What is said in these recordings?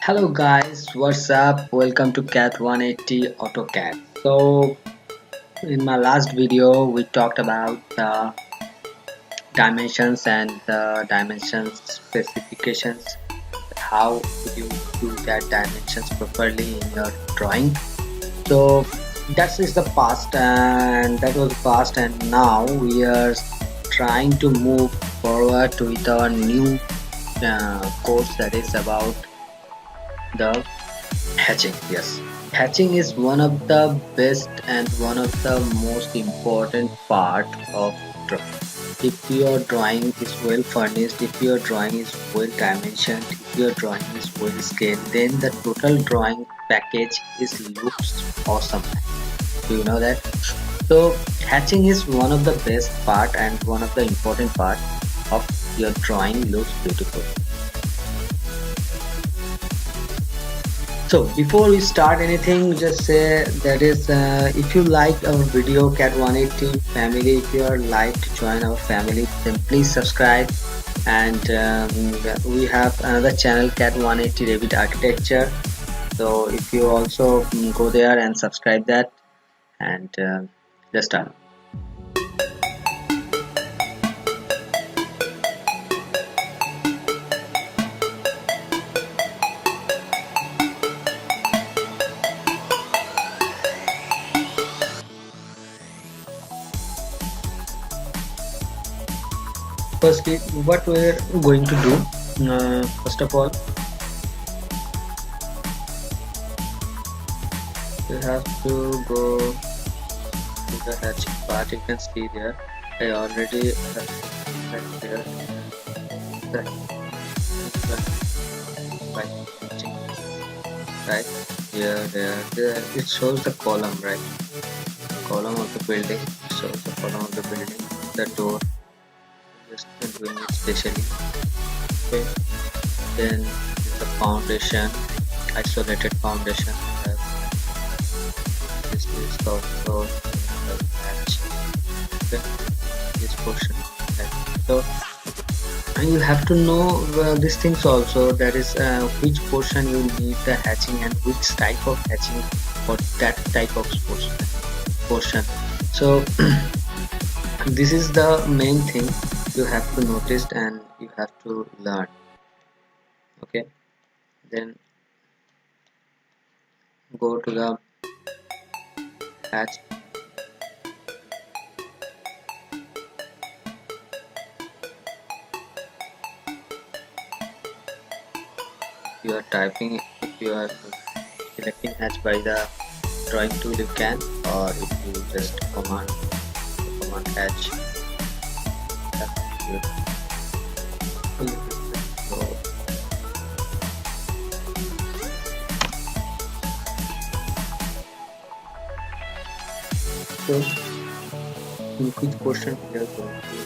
Hello guys, what's up? Welcome to CAD180 AutoCAD. So in my last video we talked about the dimensions and the dimensions specifications, how you do that dimensions properly in your drawing. So that is the past and that was past, and now we are trying to move forward to with our new course that is about the hatching. Yes, hatching is one of the best and one of the most important part of drawing. If your drawing is well furnished, if your drawing is well dimensioned, if your drawing is well scaled, then the total drawing package is looks awesome. Do you know that? So hatching is one of the best part and one of the important part of your drawing looks beautiful. So before we start anything, just say that is if you like our video CAD180 family, if you are like to join our family, then please subscribe. And we have another channel CAD180 Revit Architecture. So if you also go there and subscribe that, and let's start. Firstly, what we're going to do, first of all, you have to go to the hatching part. You can see there, I already have there the by hatching, right here, there. It shows the column, right? Column of the building. It shows the column of the building. The door. Just doing it specially. Okay. Then the foundation, isolated foundation. This is also hatch. Okay. This portion. Okay. So and you have to know these things also. That is which portion you need the hatching and which type of hatching for that type of portion. So this is the main thing you have to notice and you have to learn. Okay, then go to the hatch. If you are typing, if you are selecting hatch by the drawing tool, you can, or if you just command hatch. So in which portion we are going to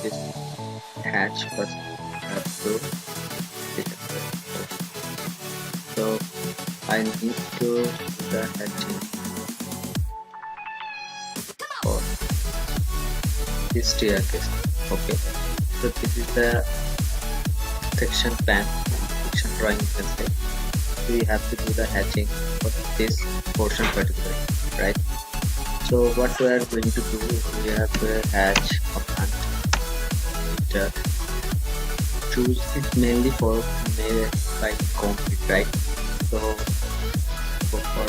this hatch first, have to select it. So I need to do the hatching for this staircase. Okay, so this is the section plan, section drawing, you can say. We have to do the hatching for this portion particularly, right? So what we are going to do, we have to hatch command. Choose it mainly for made by concrete, right? So go for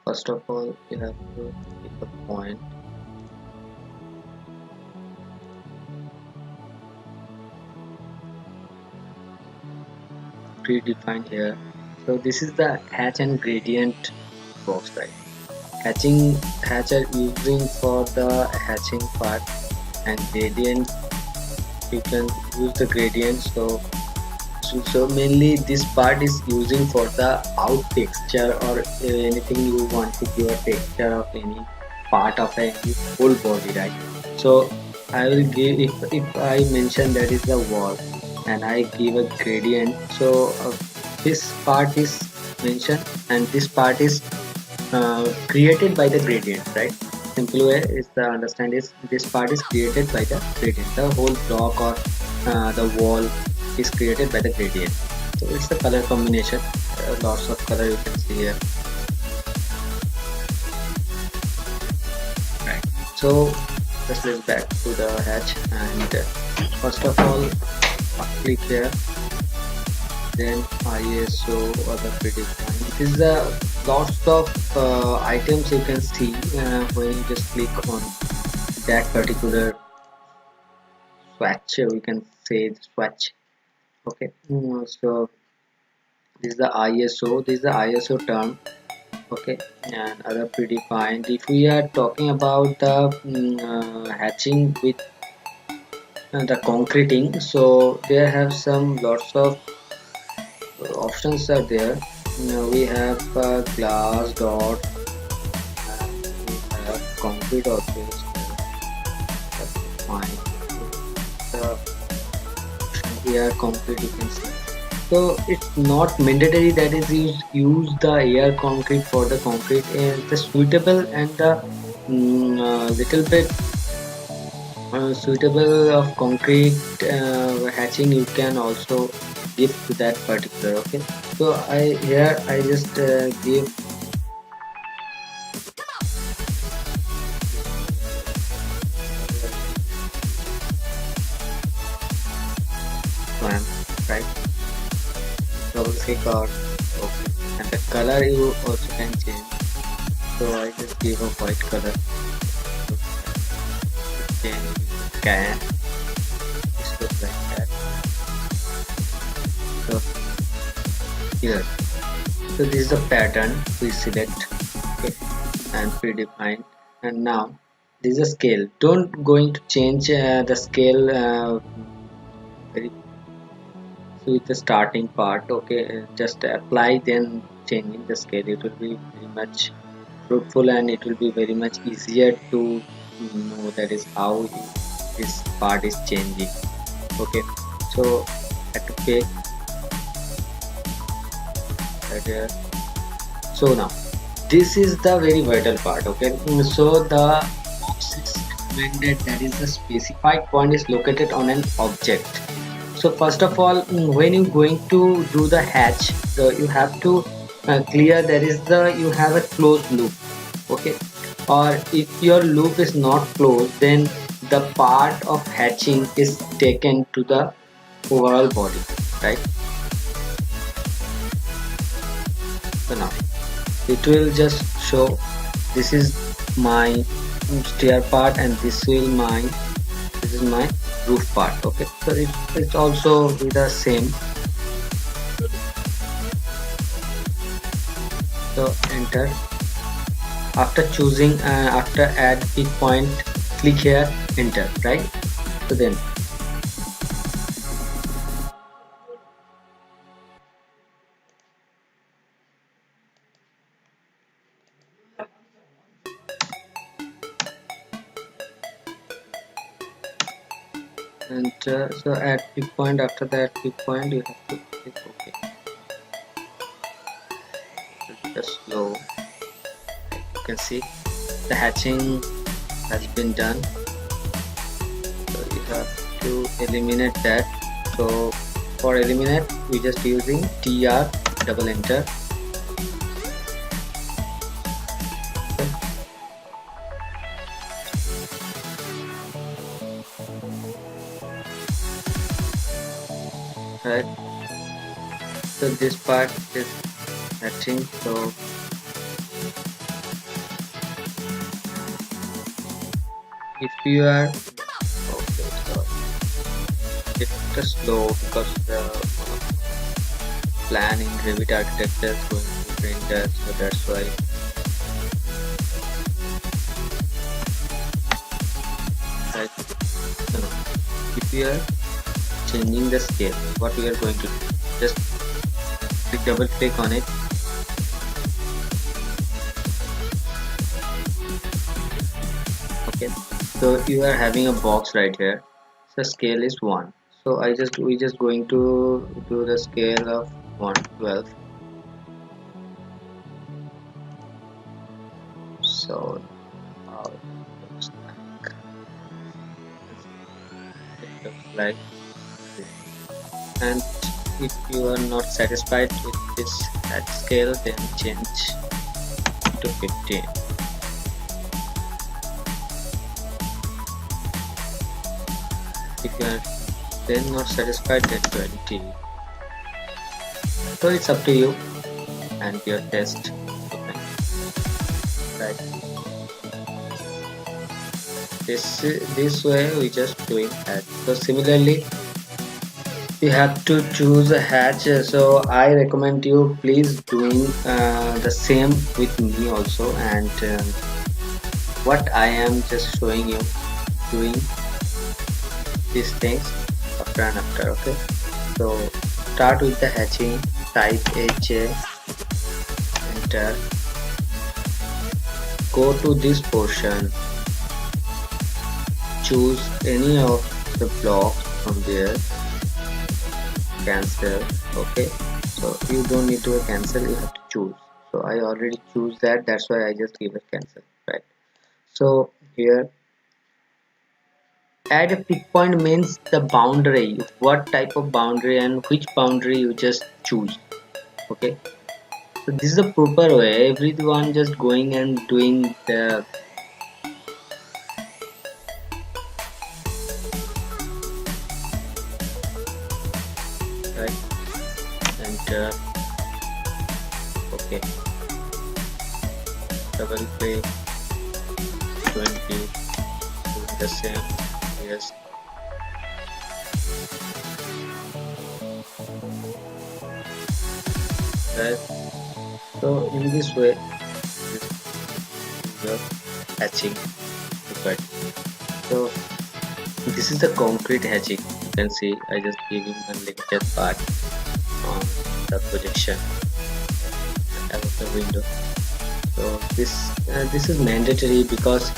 first of all you have to pick a point. Predefined here. So this is the hatch and gradient box, right? Hatch are using for the hatching part, and gradient you can use the gradient. So mainly this part is using for the out texture or anything you want to give a texture of any part of a whole body, right? So I will give, if I mention that is the wall and I give a gradient, so this part is mentioned and this part is created by the gradient, right? simple way is the understand is this part is created by the gradient. The whole block or the wall is created by the gradient. So it's the color combination. Lots of color you can see here. Right. So let's back to the hatch, and first of all click here, then ISO or the predefined. It is lots of items you can see when you just click on that particular swatch. We can say the swatch. Okay. So this is the ISO. This is the ISO term. Okay, and other predefined. If we are talking about the hatching with the concreting, so there have some lots of options are there. We have glass dot, and we have concrete also is fine. The option here concrete you can see. So it's not mandatory that is use the air concrete for the concrete, and the suitable and the little bit suitable of concrete hatching you can also give to that particular. Okay, so I just give plan, right, double click or okay, and the color you also can change. So I just give a white color. Then you can just look like that. So here, so this is the pattern we select. Okay, and predefined, and now this is a scale. Don't going to change the scale very with the starting part. Okay, just apply, then changing the scale, it will be very much fruitful and it will be very much easier to know that is how this part is changing. Okay, so I have to pick that here. So now this is the very vital part. Okay, so the box is recommended, that is the specified point is located on an object. So first of all, when you're going to do the hatch, you have to clear there is the you have a closed loop. Okay, or if your loop is not closed, then the part of hatching is taken to the overall body, right? So now it will just show this is my stair part and this is my roof part. Okay, so it's also be the same. So enter. After choosing after add pick point, click here, enter, right? So then enter. So add pick point. After that pick point you have to click OK. It's just slow. You can see the hatching has been done. So you have to eliminate that. So for eliminate we just using TR, double enter. Right, so this part is hatching. So if you are okay, so it's just slow because the plan in Revit architecture is going to render, so that's why. Right, so now if you are changing the scale, what we are going to do, just double click on it. Okay, so you are having a box right here, so scale is 1. So we just going to do the scale of 112. So looks like this. And if you are not satisfied with this hatch scale, then change to 15. If you are then not satisfied, then 20. So it's up to you and your test. Okay. Right. This way we just doing that. So similarly, you have to choose a hatch. So I recommend you please doing the same with me also. And what I am just showing you doing these things after and after. Okay. So start with the hatching. Type HA. Enter. Go to this portion. Choose any of the blocks from there. Cancel. Okay, so you don't need to cancel, you have to choose. So I already choose that, that's why I just give it cancel, right? So here add a pick point means the boundary, what type of boundary and which boundary you just choose. Okay, so this is the proper way, everyone just going and doing the right. And okay, double click 20, doing the same. Yes, right. So in this way, this is the hatching required. So this is the concrete hatching. You can see I just giving a limited part on the projection above the window. So this is mandatory because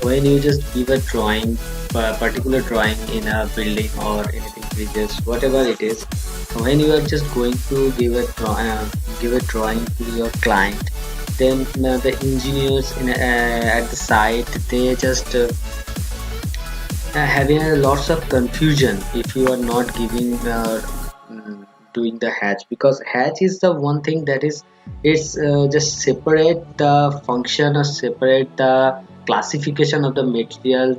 when you just give a drawing, a particular drawing in a building or anything bridges, whatever it is, when you are just going to give a drawing to your client, then the engineers at the site, they just having lots of confusion if you are not giving doing the hatch, because hatch is the one thing that is it's just separate the function or separate the classification of the material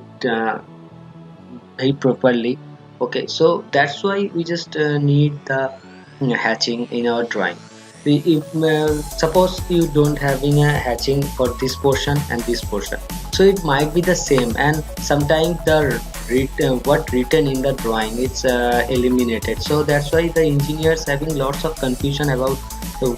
very properly. Okay, so that's why we just need the hatching in our drawing. If suppose you don't having a hatching for this portion and this portion, so it might be the same, and sometimes the what written in the drawing it's eliminated. So that's why the engineers having lots of confusion about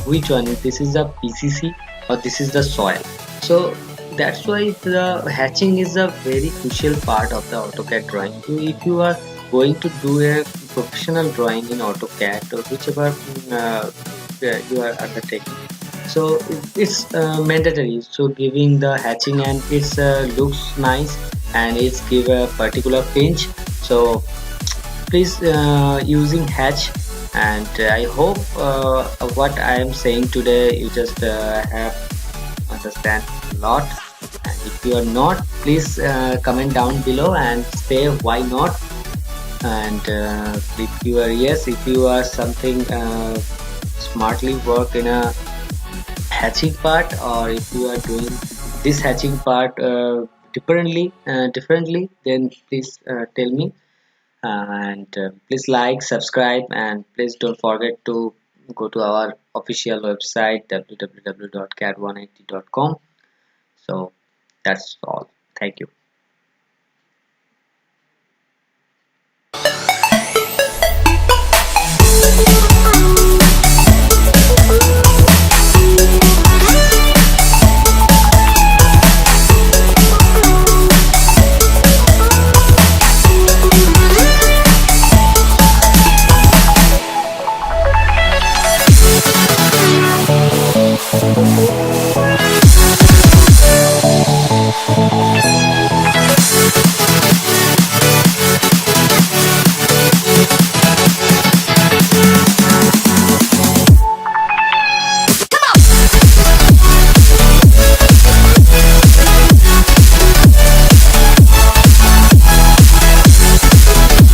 which one, if this is the PCC or this is the soil. So that's why the hatching is a very crucial part of the AutoCAD drawing. If you are going to do a professional drawing in AutoCAD or whichever you are undertaking, so it's mandatory. So giving the hatching, and it's looks nice and it's give a particular pinch. So please using hatch, and I hope what I am saying today you just have understand a lot. And if you are not, please comment down below and say why not. And if you are yes, if you are something smartly work in a hatching part, or if you are doing this hatching part differently, then please tell me. And please like, subscribe, and please don't forget to go to our official website www.cad180.com. So that's all. Thank you.